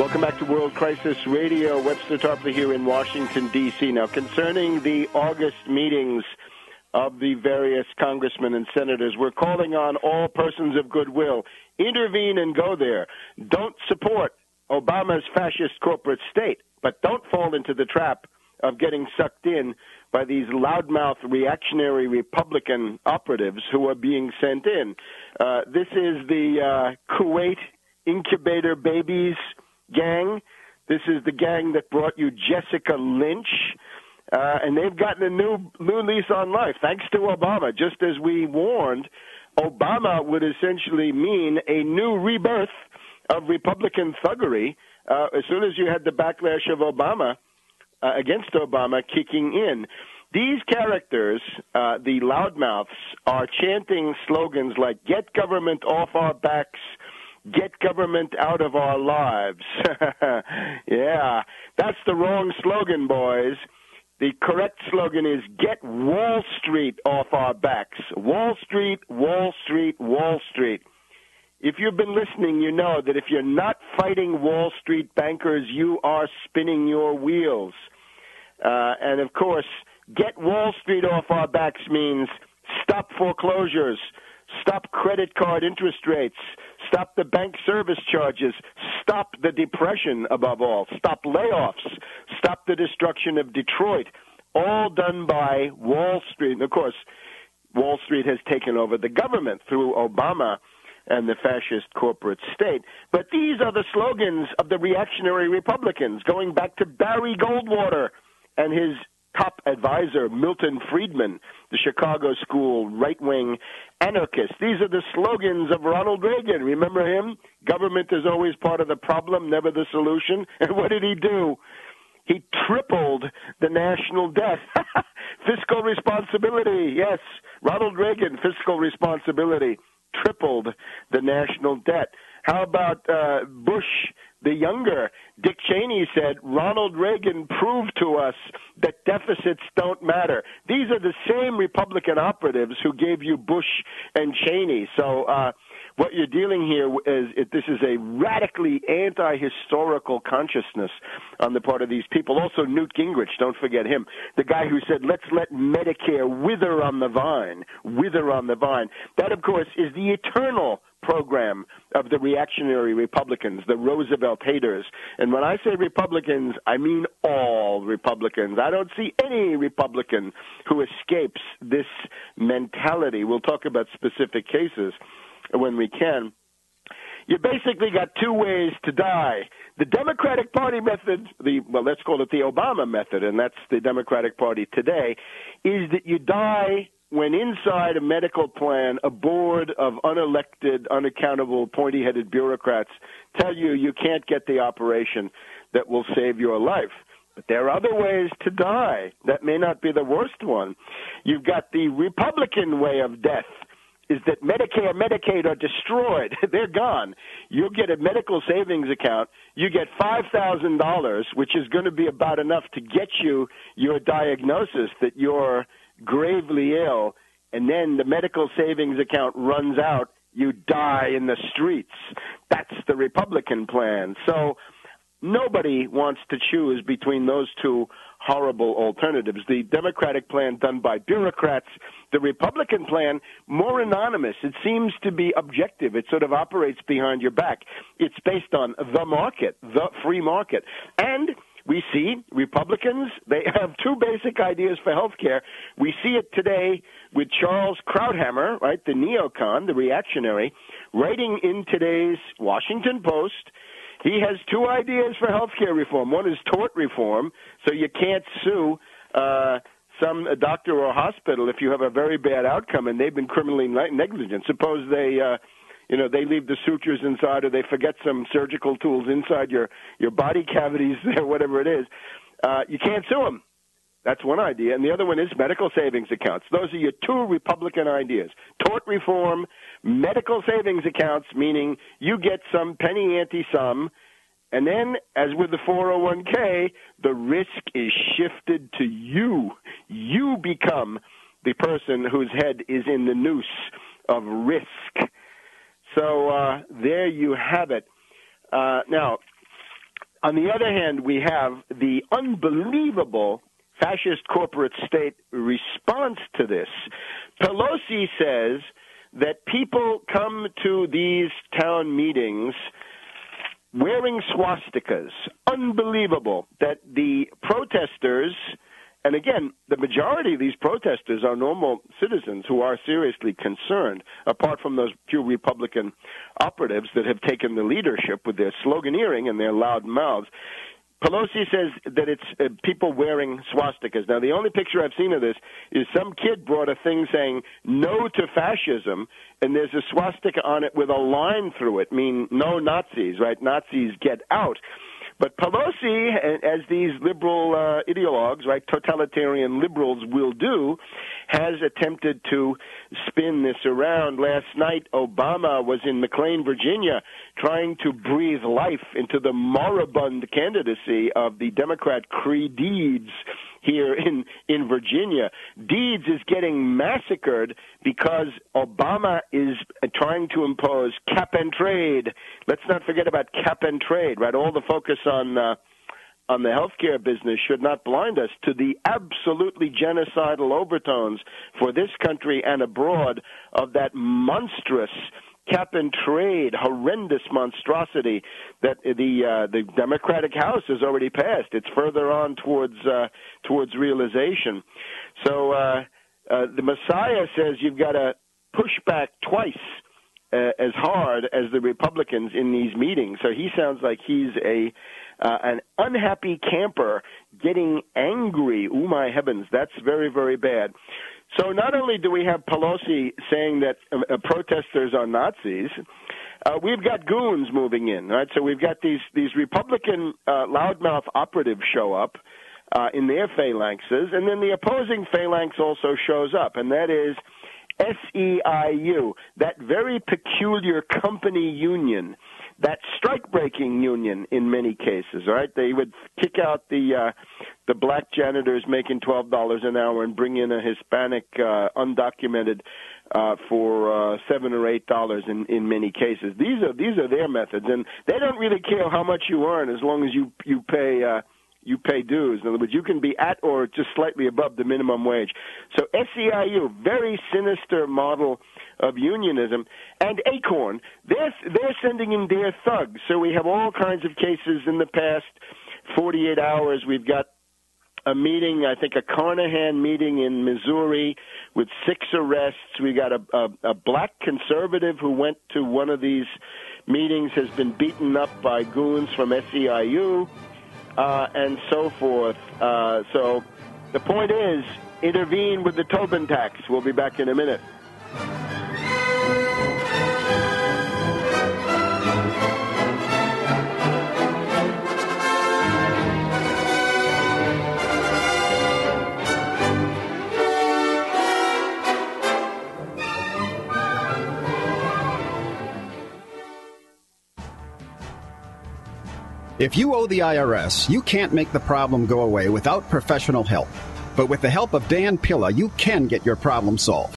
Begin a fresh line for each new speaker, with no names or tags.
Welcome back to World Crisis Radio. Webster Tarpley here in Washington, D.C. Now, concerning the August meetings of the various congressmen and senators, we're calling on all persons of goodwill. Intervene and go there. Don't support Obama's fascist corporate state, but don't fall into the trap of getting sucked in by these loudmouth reactionary Republican operatives who are being sent in. This is the Kuwait incubator babies gang. This is the gang that brought you Jessica Lynch, and they've gotten a new lease on life, thanks to Obama. Just as we warned, Obama would essentially mean a new rebirth of Republican thuggery as soon as you had the backlash of Obama, against Obama, kicking in. These characters, the loudmouths, are chanting slogans like, "Get government off our backs," "Get government out of our lives." Yeah, that's the wrong slogan, boys. The correct slogan is, "Get Wall Street off our backs." Wall Street, Wall Street, Wall Street. If you've been listening, you know that if you're not fighting Wall Street bankers, you are spinning your wheels. And, of course, get Wall Street off our backs means stop foreclosures, stop credit card interest rates, stop the bank service charges, stop the depression above all, stop layoffs, stop the destruction of Detroit, all done by Wall Street. And, of course, Wall Street has taken over the government through Obama and the fascist corporate state. But these are the slogans of the reactionary Republicans, going back to Barry Goldwater and his top advisor, Milton Friedman, the Chicago school right-wing anarchist. These are the slogans of Ronald Reagan. Remember him? Government is always part of the problem, never the solution. And what did he do? He tripled the national debt. Fiscal responsibility, yes. Ronald Reagan, fiscal responsibility, tripled the national debt. How about Bush the younger? Dick Cheney said, "Ronald Reagan proved to us that deficits don't matter." These are the same Republican operatives who gave you Bush and Cheney. So what you're dealing here is this is a radically anti-historical consciousness on the part of these people. Also, Newt Gingrich, don't forget him, the guy who said, "Let's let Medicare wither on the vine, wither on the vine." That, of course, is the eternal program of the reactionary Republicans, the Roosevelt haters. And when I say Republicans, I mean all Republicans. I don't see any Republican who escapes this mentality. We'll talk about specific cases when we can. You basically got two ways to die. The Democratic Party method, let's call it the Obama method, and that's the Democratic Party today, is that you die when inside a medical plan, a board of unelected, unaccountable, pointy-headed bureaucrats tell you you can't get the operation that will save your life. But there are other ways to die. That may not be the worst one. You've got the Republican way of death, is that Medicare, Medicaid are destroyed. They're gone. You'll get a medical savings account. You get $5,000, which is going to be about enough to get you your diagnosis that you're gravely ill, and then the medical savings account runs out. You die in the streets. That's the Republican plan. So nobody wants to choose between those two horrible alternatives. The Democratic plan done by bureaucrats, the Republican plan more anonymous. It seems to be objective. It sort of operates behind your back. It's based on the market, the free market. And we see Republicans, they have two basic ideas for health care. We see it today with Charles Krauthammer, right, the neocon, the reactionary, writing in today's Washington Post. He has two ideas for health care reform. One is tort reform, so you can't sue some doctor or hospital if you have a very bad outcome and they've been criminally negligent. Suppose they leave the sutures inside, or they forget some surgical tools inside your body cavities or whatever it is. You can't sue them. That's one idea. And the other one is medical savings accounts. Those are your two Republican ideas. Tort reform, medical savings accounts, meaning you get some penny ante sum, and then, as with the 401k, the risk is shifted to you. You become the person whose head is in the noose of risk. So there you have it. Now, On the other hand, we have the unbelievable fascist corporate state response to this. Pelosi says that people come to these town meetings wearing swastikas. Unbelievable that the protesters, and again, the majority of these protesters are normal citizens who are seriously concerned, apart from those few Republican operatives that have taken the leadership with their sloganeering and their loud mouths. Pelosi says that it's people wearing swastikas. Now, the only picture I've seen of this is some kid brought a thing saying no to fascism, and there's a swastika on it with a line through it, meaning no Nazis, right? Nazis get out. But Pelosi, as these liberal ideologues, right, totalitarian liberals will do, has attempted to spin this around. Last night, Obama was in McLean, Virginia, trying to breathe life into the moribund candidacy of the Democrat Cree Deeds here in Virginia. Deeds is getting massacred because Obama is trying to impose cap and trade. Let's not forget about cap and trade, right? All the focus on the healthcare business should not blind us to the absolutely genocidal overtones for this country and abroad of that monstrous cap and trade, horrendous monstrosity that the Democratic House has already passed. It's further on towards realization. So the Messiah says you've got to push back twice as hard as the Republicans in these meetings. So he sounds like he's an unhappy camper getting angry. Oh, my heavens, that's very, very bad. So not only do we have Pelosi saying that protesters are Nazis, we've got goons moving in, right? So we've got these Republican loudmouth operatives show up in their phalanxes, and then the opposing phalanx also shows up, and that is SEIU, that very peculiar company union, that strike-breaking union in many cases, right? They would kick out the black janitors making $12 an hour and bring in a Hispanic undocumented for $7 or $8 in many cases. These are their methods, and they don't really care how much you earn as long as you pay dues. In other words, you can be at or just slightly above the minimum wage. So SEIU, very sinister model of unionism. And Acorn, they're sending in their thugs. So we have all kinds of cases in the past 48 hours. We've got a meeting, I think a Carnahan meeting in Missouri with 6 arrests. We got a black conservative who went to one of these meetings, has been beaten up by goons from SEIU. And so forth. So the point is, intervene with the Tobin tax. We'll be back in a minute.
If you owe the IRS, you can't make the problem go away without professional help. But with the help of Dan Pilla, you can get your problem solved.